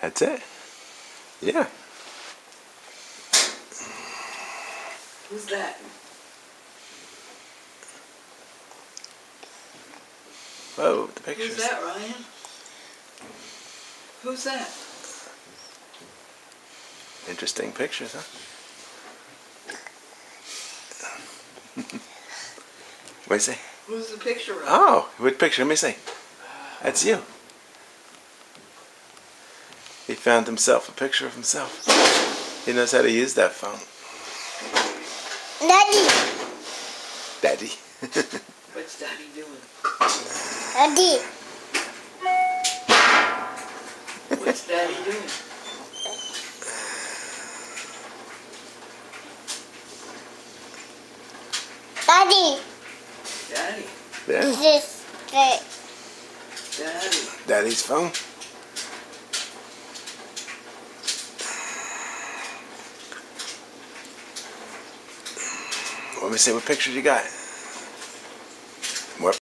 That's it. Yeah. Who's that? Whoa, the pictures. Who's that, Ryan? Who's that? Interesting pictures, huh? What do you say? Who's the picture of? Oh, what picture? Let me see. That's you. He found himself a picture of himself. He knows how to use that phone. Daddy. Daddy. What's Daddy doing? Daddy. What's Daddy doing? Daddy. Daddy. Yeah. This is Daddy. Daddy's phone. Let me see what pictures you got.